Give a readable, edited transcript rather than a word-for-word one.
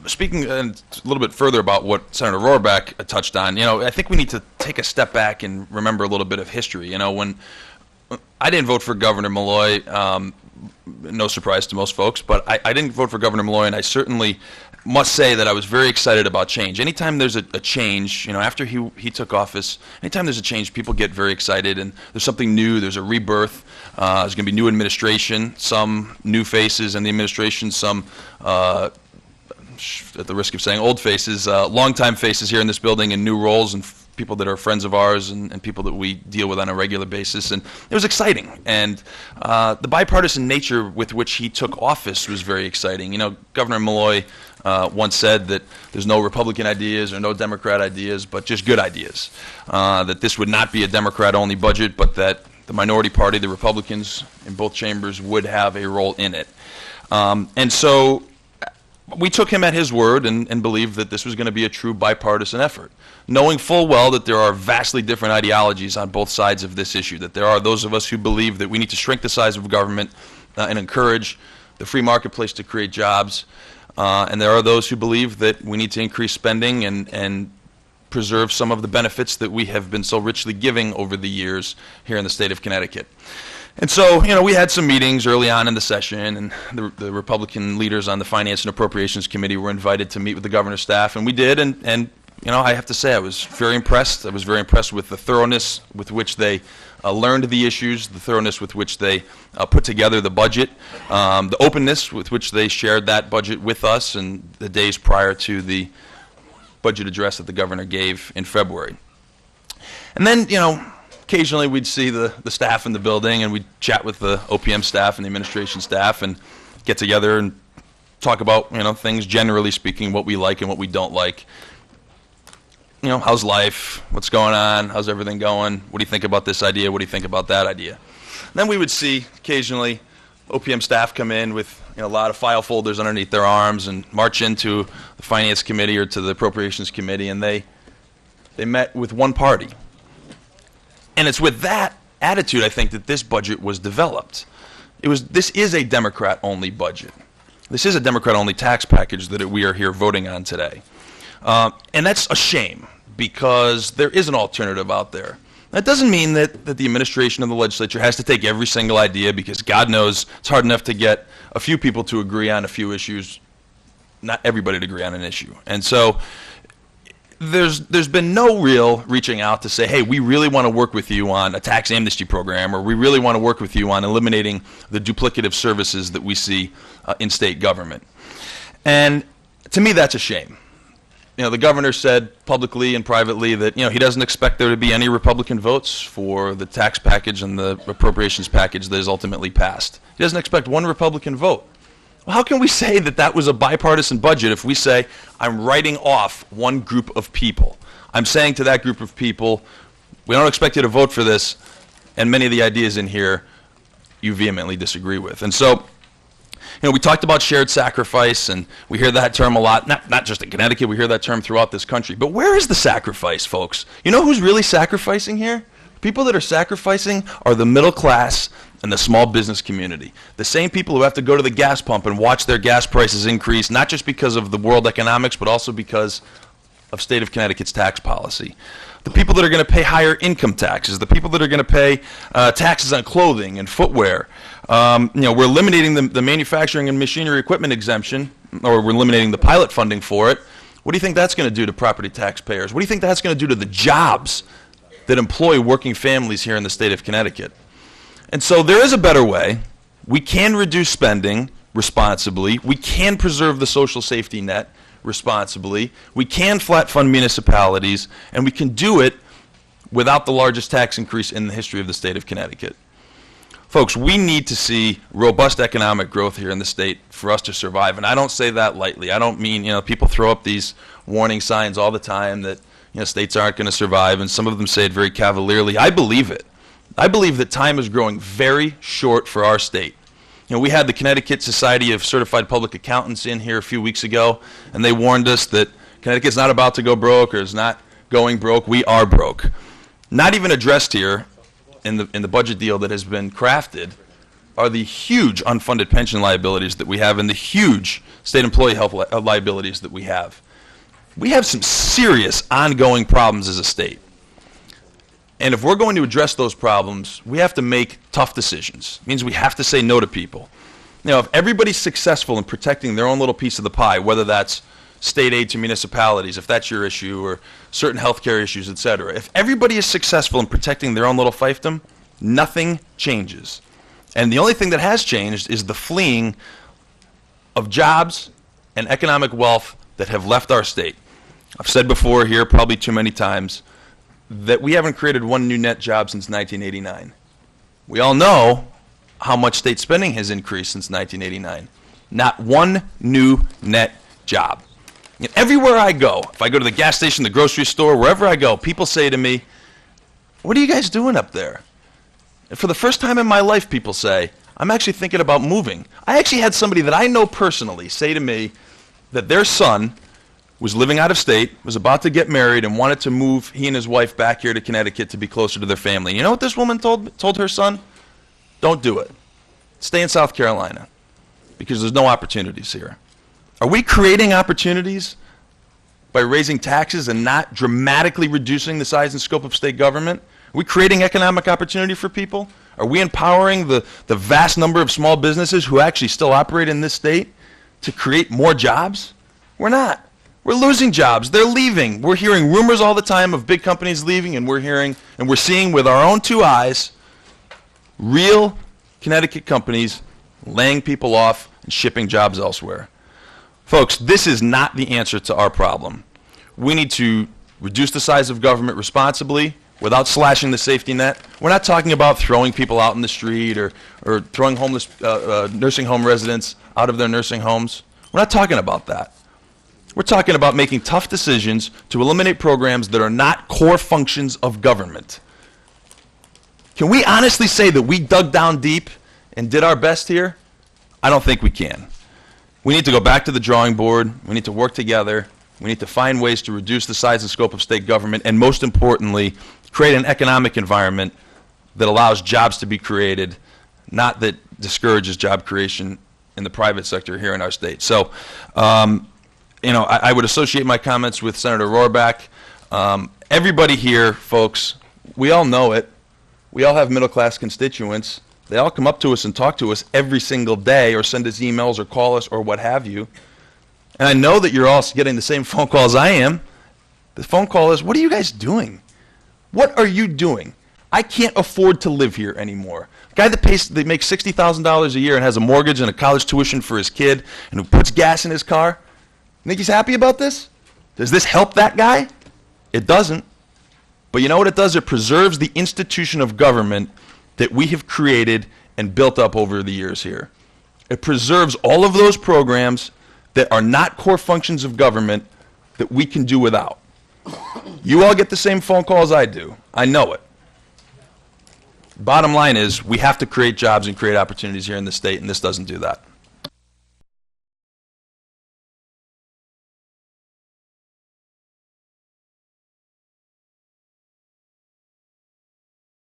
Speaking a little bit further about what Senator Rohrabaugh touched on, I think we need to take a step back and remember a little bit of history. When I didn't vote for Governor Malloy, no surprise to most folks, but I didn't vote for Governor Malloy, and I certainly must say that I was very excited about change. Anytime there's a change, after he took office, anytime there's a change, people get very excited, and there's something new, there's a rebirth, there's going to be new administration, some new faces in the administration, some at the risk of saying old faces, longtime faces here in this building in new roles, and people that are friends of ours and people that we deal with on a regular basis. And it was exciting. And the bipartisan nature with which he took office was very exciting. Governor Malloy once said that there's no Republican ideas or no Democrat ideas, but just good ideas. That this would not be a Democrat-only budget, but that the minority party, the Republicans in both chambers, would have a role in it. And so we took him at his word and believed that this was going to be a true bipartisan effort, knowing full well that there are vastly different ideologies on both sides of this issue, that there are those of us who believe that we need to shrink the size of government and encourage the free marketplace to create jobs, and there are those who believe that we need to increase spending and preserve some of the benefits that we have been so richly giving over the years here in the state of Connecticut. And so, we had some meetings early on in the session, and the Republican leaders on the Finance and Appropriations Committee were invited to meet with the governor's staff, and we did, and I have to say I was very impressed. I was very impressed with the thoroughness with which they learned the issues, the thoroughness with which they put together the budget, the openness with which they shared that budget with us in the days prior to the budget address that the governor gave in February. And then, occasionally we'd see the staff in the building, and we'd chat with the OPM staff and the administration staff and get together and talk about, things generally speaking, what we like and what we don't like. How's life? What's going on? How's everything going? What do you think about this idea? What do you think about that idea? And then we would see occasionally OPM staff come in with a lot of file folders underneath their arms and march into the Finance Committee or to the Appropriations Committee, and they met with one party. And it's with that attitude, I think, that this budget was developed. This is a Democrat-only budget. This is a Democrat-only tax package that we are here voting on today. And that's a shame, because there is an alternative out there. That doesn't mean that the administration and the legislature has to take every single idea, because God knows it's hard enough to get a few people to agree on a few issues, not everybody to agree on an issue. And so there's been no real reaching out to say, hey, we really want to work with you on a tax amnesty program, or we really want to work with you on eliminating the duplicative services that we see in state government. And to me, that's a shame. The governor said publicly and privately that, he doesn't expect there to be any Republican votes for the tax package and the appropriations package that is ultimately passed. He doesn't expect one Republican vote. Well, how can we say that that was a bipartisan budget if we say, I'm writing off one group of people? I'm saying to that group of people, we don't expect you to vote for this, and many of the ideas in here you vehemently disagree with. And so, we talked about shared sacrifice, and we hear that term a lot, not just in Connecticut, we hear that term throughout this country. But where is the sacrifice, folks? You know who's really sacrificing here? People that are sacrificing are the middle class and the small business community. The same people who have to go to the gas pump and watch their gas prices increase, not just because of the world economics, but also because of state of Connecticut's tax policy. The people that are going to pay higher income taxes, the people that are going to pay taxes on clothing and footwear. We're eliminating the manufacturing and machinery equipment exemption, or we're eliminating the pilot funding for it. What do you think that's going to do to property taxpayers? What do you think that's going to do to the jobs that employ working families here in the state of Connecticut? And so there is a better way. We can reduce spending responsibly. We can preserve the social safety net responsibly. We can flat fund municipalities, and we can do it without the largest tax increase in the history of the state of Connecticut. Folks, we need to see robust economic growth here in the state for us to survive, and I don't say that lightly. I don't mean, people throw up these warning signs all the time that, states aren't going to survive, and some of them say it very cavalierly. I believe it. I believe that time is growing very short for our state. We had the Connecticut Society of Certified Public Accountants in here a few weeks ago, and they warned us that Connecticut's not about to go broke, or is not going broke. We are broke. Not even addressed here in the budget deal that has been crafted are the huge unfunded pension liabilities that we have and the huge state employee health liabilities that we have. We have some serious ongoing problems as a state. And if we're going to address those problems, we have to make tough decisions. It means we have to say no to people. You know, if everybody's successful in protecting their own little piece of the pie, whether that's state aid to municipalities, if that's your issue, or certain healthcare issues, et cetera, if everybody is successful in protecting their own little fiefdom, nothing changes. And the only thing that has changed is the fleeing of jobs and economic wealth that have left our state. I've said before here, probably too many times, that we haven't created one new net job since 1989. We all know how much state spending has increased since 1989. Not one new net job. And everywhere I go, if I go to the gas station, the grocery store, wherever I go, people say to me, "What are you guys doing up there?" And for the first time in my life, people say, "I'm actually thinking about moving." I actually had somebody that I know personally say to me that their son was living out of state, was about to get married, and wanted to move he and his wife back here to Connecticut to be closer to their family. You know what this woman told her son? Don't do it. Stay in South Carolina, because there's no opportunities here. Are we creating opportunities by raising taxes and not dramatically reducing the size and scope of state government? Are we creating economic opportunity for people? Are we empowering the vast number of small businesses who actually still operate in this state to create more jobs? We're not. We're losing jobs. They're leaving. We're hearing rumors all the time of big companies leaving, and we're seeing with our own two eyes real Connecticut companies laying people off and shipping jobs elsewhere. Folks, this is not the answer to our problem. We need to reduce the size of government responsibly without slashing the safety net. We're not talking about throwing people out in the street or throwing homeless nursing home residents out of their nursing homes. We're not talking about that. We're talking about making tough decisions to eliminate programs that are not core functions of government. Can we honestly say that we dug down deep and did our best here? I don't think we can. We need to go back to the drawing board. We need to work together. We need to find ways to reduce the size and scope of state government, and most importantly, create an economic environment that allows jobs to be created, not that discourages job creation in the private sector here in our state. So, I would associate my comments with Senator Rohrabaugh. Everybody here, folks, we all know it. We all have middle-class constituents. They all come up to us and talk to us every single day, or send us emails or call us or what have you. And I know that you're all getting the same phone calls I am. The phone call is, "What are you guys doing? What are you doing? I can't afford to live here anymore." A guy that makes $60,000 a year and has a mortgage and a college tuition for his kid and who puts gas in his car, you think he's happy about this? Does this help that guy? It doesn't. But you know what it does? It preserves the institution of government that we have created and built up over the years here. It preserves all of those programs that are not core functions of government that we can do without. You all get the same phone calls I do. I know it. Bottom line is, we have to create jobs and create opportunities here in the state, and this doesn't do that.